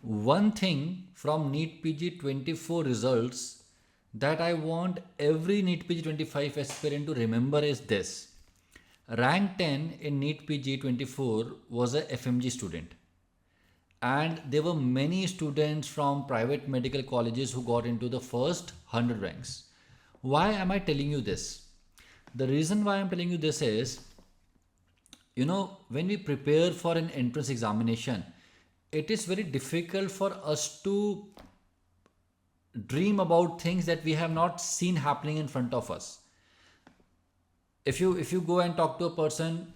One thing from NEET PG 24 results that I want every NEET PG 25 aspirant to remember is this. Rank 10 in NEET PG 24 was a FMG student, and there were many students from private medical colleges who got into the first 100 ranks. Why am I telling you this? The reason why I'm telling you this is, when we prepare for an entrance examination, it is very difficult for us to dream about things that we have not seen happening in front of us. If you go and talk to a person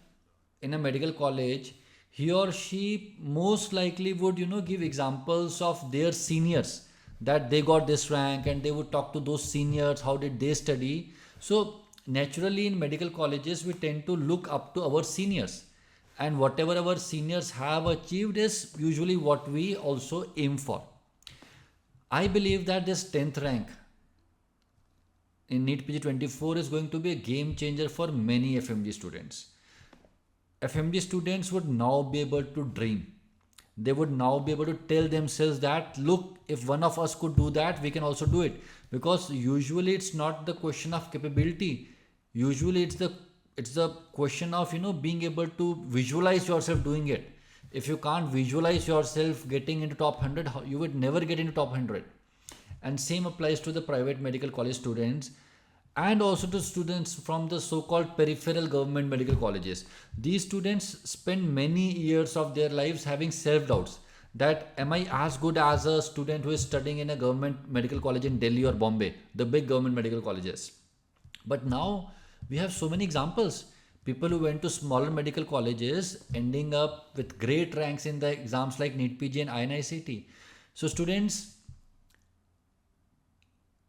in a medical college, he or she most likely would give examples of their seniors, that they got this rank, and they would talk to those seniors, how did they study. So naturally in medical colleges we tend to look up to our seniors, and whatever our seniors have achieved is usually what we also aim for. I believe that this 10th rank in NEET PG 24 is going to be a game changer for many FMG students. FMG students would now be able to dream. They would now be able to tell themselves that, look, if one of us could do that, we can also do it. Because usually it's not the question of capability. Usually it's the question of being able to visualize yourself doing it. If you can't visualize yourself getting into top 100, you would never get into top 100. And same applies to the private medical college students, and also to students from the so-called peripheral government medical colleges. These students spend many years of their lives having self-doubts, that am I as good as a student who is studying in a government medical college in Delhi or Bombay, the big government medical colleges. But now we have so many examples. People who went to smaller medical colleges ending up with great ranks in the exams like NEET PG and INICT. So students,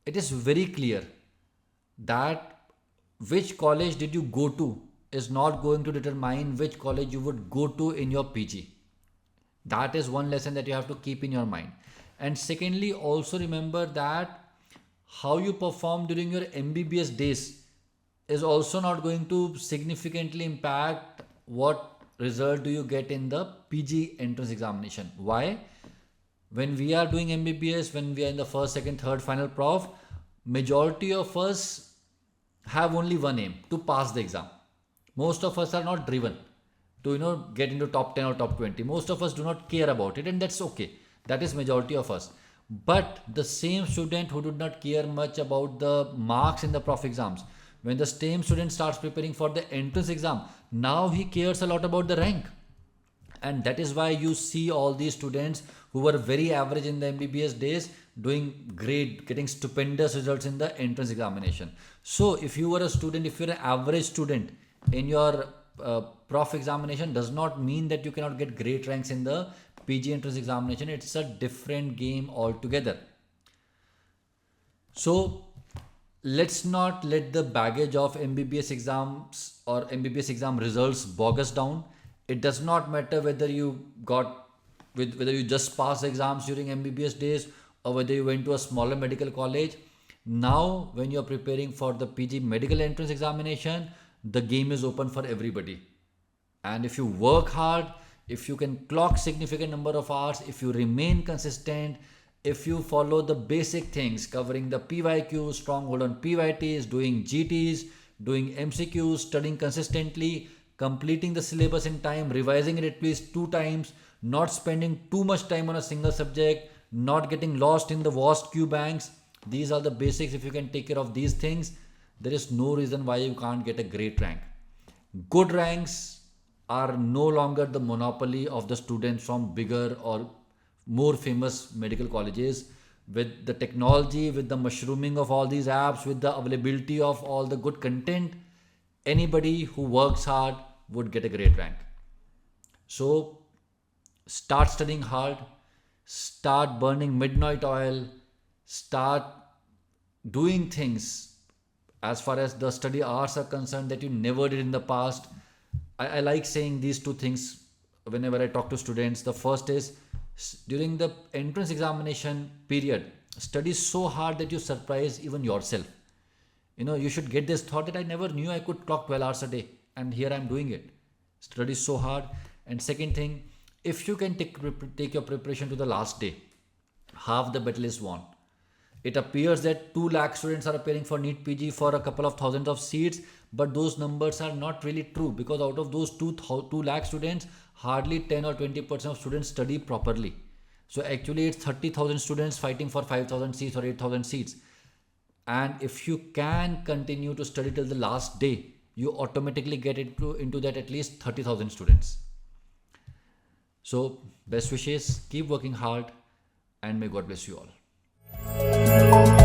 it is very clear that which college did you go to is not going to determine which college you would go to in your PG. That is one lesson that you have to keep in your mind. And secondly, also remember that how you perform during your MBBS days is also not going to significantly impact what result do you get in the PG entrance examination. Why? When we are doing MBBS, when we are in the first, second, third final prof, majority of us have only one aim: to pass the exam. Most of us are not driven to get into top 10 or top 20. Most of us do not care about it, and that's okay. That is majority of us. But the same student who did not care much about the marks in the prof exams, when the same student starts preparing for the entrance exam, now he cares a lot about the rank. And that is why you see all these students who were very average in the MBBS days doing great, getting stupendous results in the entrance examination. So if you were a student, if you're an average student in your prof examination, does not mean that you cannot get great ranks in the PG entrance examination. It's a different game altogether. So let's not let the baggage of MBBS exams or MBBS exam results bog us down. It does not matter whether you just passed exams during MBBS days or whether you went to a smaller medical college. Now, when you're preparing for the PG medical entrance examination, the game is open for everybody. And if you work hard, if you can clock significant number of hours, if you remain consistent, if you follow the basic things covering the PYQs, stronghold on PYTs, doing GTs, doing MCQs, studying consistently, completing the syllabus in time, revising it at least 2 times, not spending too much time on a single subject, not getting lost in the vast Q banks. These are the basics. If you can take care of these things, there is no reason why you can't get a great rank. Good ranks are no longer the monopoly of the students from bigger or more famous medical colleges. With the technology, with the mushrooming of all these apps, with the availability of all the good content, anybody who works hard would get a great rank. So start studying hard, start burning midnight oil, start doing things as far as the study hours are concerned that you never did in the past. I like saying these 2 things whenever I talk to students. The first is, during the entrance examination period, study so hard that you surprise even yourself. You should get this thought that I never knew I could clock 12 hours a day, and here I'm doing it. Study so hard. And second thing, If you can take your preparation to the last day, half the battle is won. It appears that 2 lakh students are appearing for NEET PG for a couple of thousands of seats, but those numbers are not really true, because out of those 2 lakh students, hardly 10 or 20% of students study properly. So actually it's 30,000 students fighting for 5,000 seats or 8,000 seats. And if you can continue to study till the last day, you automatically get into that at least 30,000 students. So best wishes, keep working hard, and may God bless you all.